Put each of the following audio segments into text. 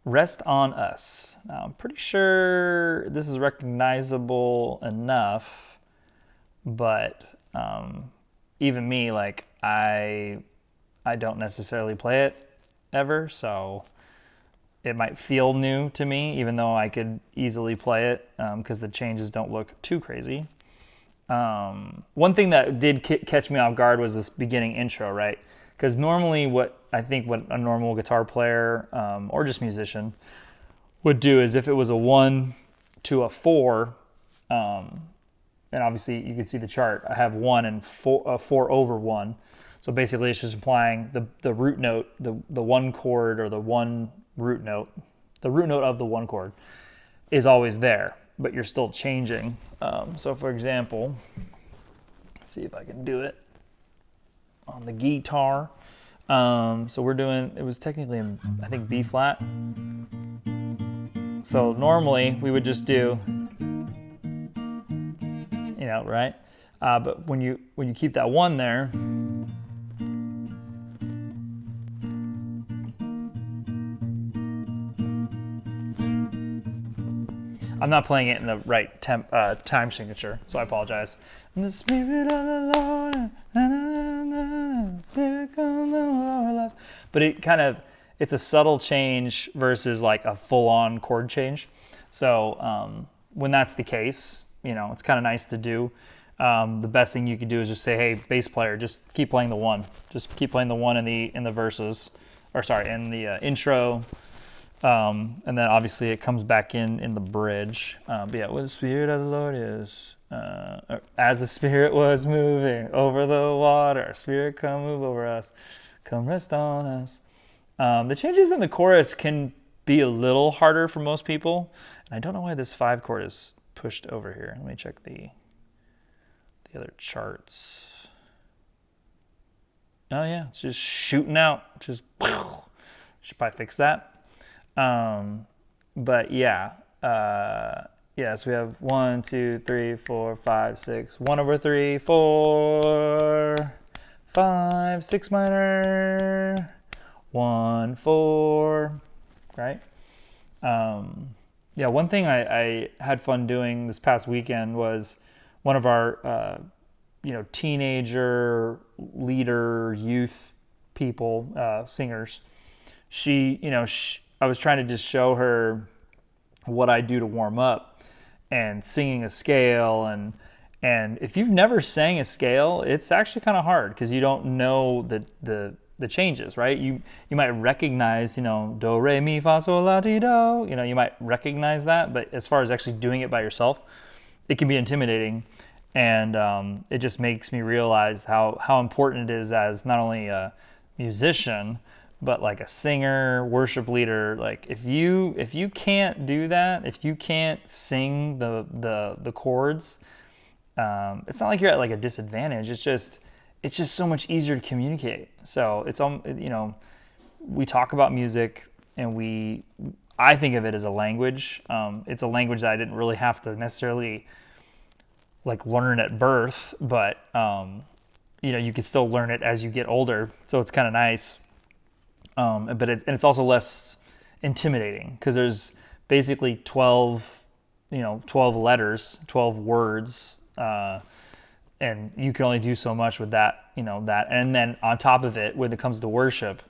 Rest on Us. Now, I'm pretty sure this is recognizable enough, but even me, like I don't necessarily play it ever, so it might feel new to me, even though I could easily play it because the changes don't look too crazy. One thing that did catch me off guard was this beginning intro, right? Because normally, what a normal guitar player or just musician would do is if it was a 1 to a 4, and obviously you can see the chart, I have 1 and 4 over 1. So basically, it's just applying the root note, the 1 chord or the 1 root note, the root note of the 1 chord is always there, but you're still changing. So for example, let's see if I can do it on the guitar. So we're doing, it was technically in, I think, B flat. So normally we would just do, right? But when you keep that 1 there, I'm not playing it in the right time signature, so I apologize. And the Spirit of the Lord, Spirit come over us. But it's a subtle change versus like a full-on chord change. So when that's the case, it's kind of nice to do. The best thing you could do is just say, hey, bass player, just keep playing the 1. Just keep playing the 1 in the verses, in the intro. And then obviously it comes back in the bridge. But yeah, what the Spirit of the Lord is, as the Spirit was moving over the water, Spirit come move over us, come rest on us. The changes in the chorus can be a little harder for most people, and I don't know why this 5 chord is pushed over here. Let me check the other charts. Oh yeah, it's just shooting out. Just should probably fix that. But yeah, so we have 1, 2, 3, 4, 5, 6, 1 over 3, 4, 5, 6 minor, 1, 4, right? One thing I had fun doing this past weekend was one of our, teenager, leader, youth people, singers. I was trying to just show her what I do to warm up and singing a scale. And if you've never sang a scale, it's actually kind of hard because you don't know the changes, right? You might recognize, do, re, mi, fa, sol, la, ti, do. You might recognize that, but as far as actually doing it by yourself, it can be intimidating. And it just makes me realize how important it is as not only a musician, but like a singer, worship leader. Like if you can't do that, if you can't sing the chords, it's not like you're at like a disadvantage. It's just so much easier to communicate. So it's we talk about music, and I think of it as a language. It's a language that I didn't really have to necessarily like learn at birth, but you can still learn it as you get older. So it's kind of nice. But it's also less intimidating because there's basically 12 letters, 12 words, and you can only do so much with that. And then on top of it, when it comes to worship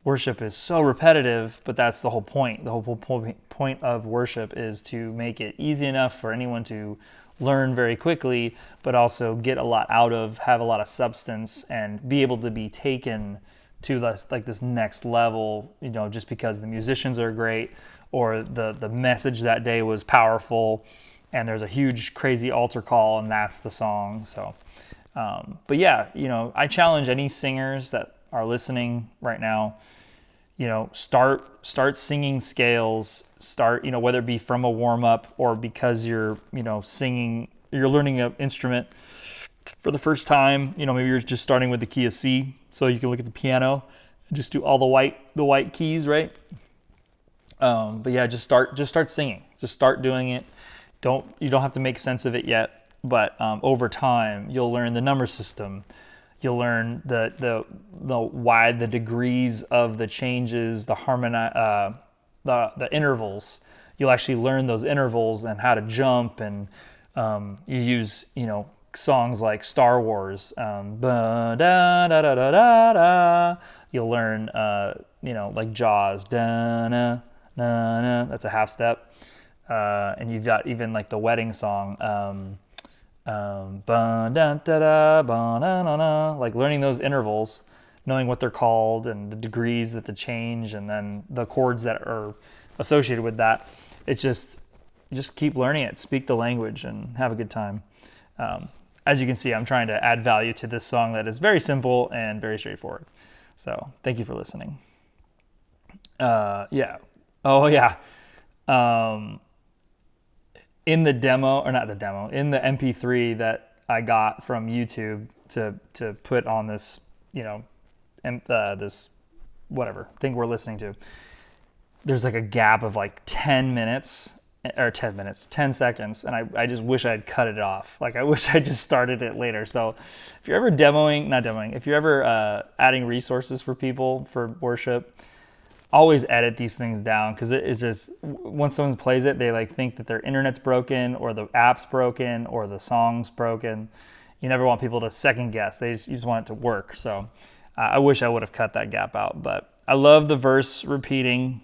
is so repetitive, but that's the whole point. The whole point of worship is to make it easy enough for anyone to learn very quickly, but also get a lot out of, have a lot of substance, and be able to be taken to this next level, just because the musicians are great, or the message that day was powerful, and there's a huge crazy altar call, and that's the song. So, but yeah, I challenge any singers that are listening right now, start singing scales, whether it be from a warm up or because you're, singing, you're learning an instrument for the first time. Maybe you're just starting with the key of C, so you can look at the piano and just do all the white keys, right? But yeah, just start singing. Just start doing it. You don't have to make sense of it yet, but over time you'll learn the number system. You'll learn the degrees of the changes, the the intervals. You'll actually learn those intervals and how to jump, and you use, songs like Star Wars. Ba, da, da, da, da, da, da. You'll learn, like Jaws. Da, na, na, na. That's a half step. And you've got even like the wedding song. Ba, da, da, da, ba, da, da, da. Like learning those intervals, knowing what they're called and the degrees that they change, and then the chords that are associated with that. It's just keep learning it, speak the language, and have a good time. As you can see, I'm trying to add value to this song that is very simple and very straightforward. So thank you for listening. Yeah. Oh yeah. In the demo, or not the demo, in the MP3 that I got from YouTube to put on this, this whatever thing we're listening to, there's like a gap of like 10 seconds. And I just wish I'd cut it off. Like I wish I just started it later. So if you're ever if you're ever adding resources for people for worship, always edit these things down, because it's just, once someone plays it, they like think that their internet's broken, or the app's broken, or the song's broken. You never want people to second guess. You just want it to work. So I wish I would have cut that gap out. But I love the verse repeating,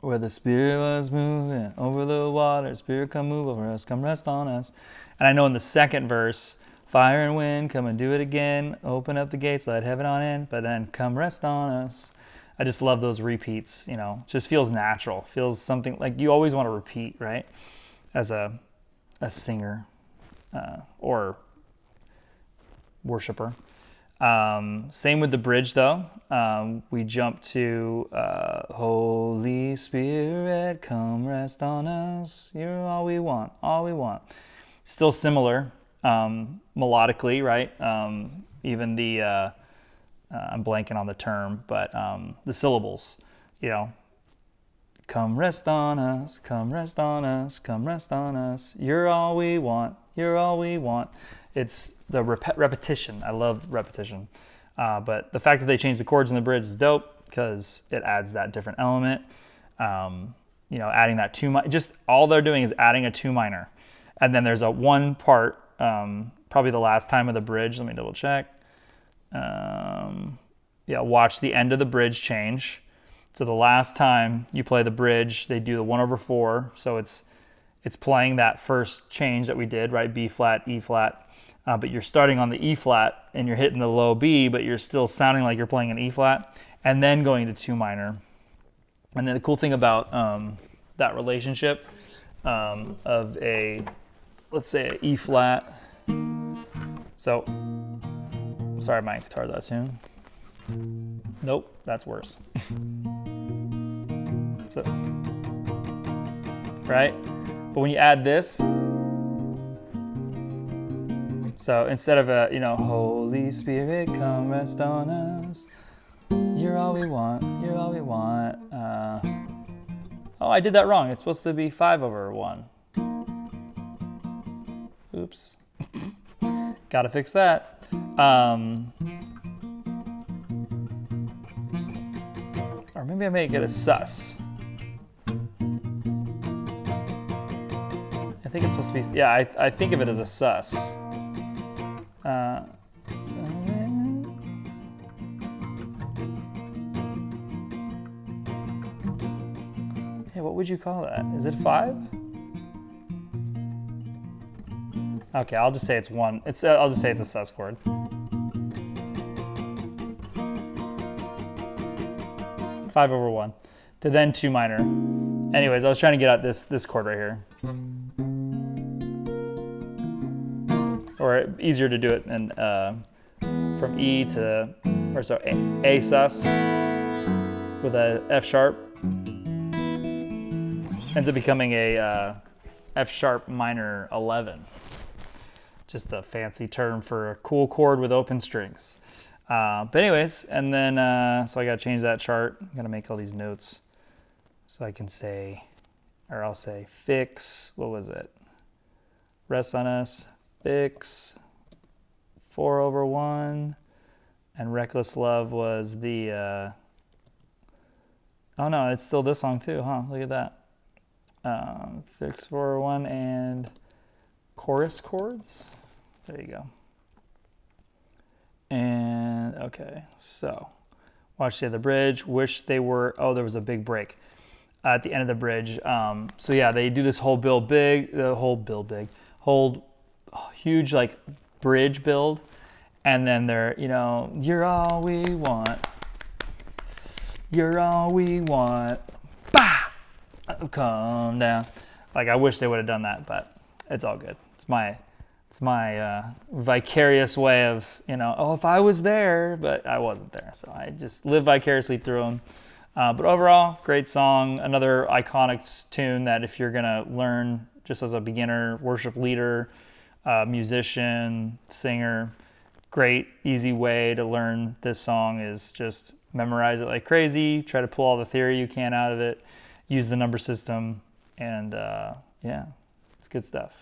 where the Spirit was moving over the water, Spirit come move over us, come rest on us. And I know in the second verse, fire and wind, come and do it again, open up the gates, let heaven on in, but then come rest on us. I just love those repeats, it just feels natural, feels something like you always want to repeat, right? As a singer or worshiper. Same with the bridge though. We jump to Holy Spirit, come rest on us. You're all we want, all we want. Still similar melodically, right? Even the I'm blanking on the term, but the syllables, come rest on us, come rest on us, come rest on us. You're all we want, you're all we want. It's the repetition. I love repetition. But the fact that they changed the chords in the bridge is dope, because it adds that different element. Adding that 2 minor, just all they're doing is adding a 2 minor. And then there's a 1 part, probably the last time of the bridge. Let me double check. Watch the end of the bridge change. So the last time you play the bridge, they do the 1/4. So it's playing that first change that we did, right? B flat, E flat. But you're starting on the E flat and you're hitting the low B, but you're still sounding like you're playing an E flat, and then going to 2 minor. And then the cool thing about that relationship of let's say an E flat. So, sorry, my guitar's out of tune. Nope, that's worse. So, right? But when you add this, so instead of Holy Spirit, come rest on us, you're all we want, you're all we want. Oh, I did that wrong. It's supposed to be 5/1. Oops. Gotta fix that. Or maybe I make it a sus. I think it's supposed to be, yeah, I think of it as a sus. Yeah, what would you call that? Is it 5? Okay, I'll just say it's 1. I'll just say it's a sus chord. 5/1 to then 2 minor. Anyways, I was trying to get out this chord right here. Or easier to do it in, from E to, or so A sus with a F sharp. Ends up becoming a F sharp minor 11. Just a fancy term for a cool chord with open strings. But anyways, and then, so I gotta change that chart. I'm gonna make all these notes so I can say, or I'll say fix, what was it? Rest on us, fix, 4/1, and reckless love was the Oh no, it's still this song too, huh? Look at that. Fix 401 and chorus chords. There you go. And okay, so watch the other bridge. Wish they were. Oh, there was a big break at the end of the bridge. So yeah, they do this whole whole huge like bridge build, and then they're, you know, you're all we want. You're all we want. Bah! Calm down. Like, I wish they would have done that, but it's all good. It's my vicarious way of, you know, oh, if I was there, but I wasn't there. So I just live vicariously through them. But overall, great song. Another iconic tune that if you're going to learn just as a beginner, worship leader, musician, singer, great, easy way to learn this song is just memorize it like crazy. Try to pull all the theory you can out of it. Use the number system. And yeah, it's good stuff.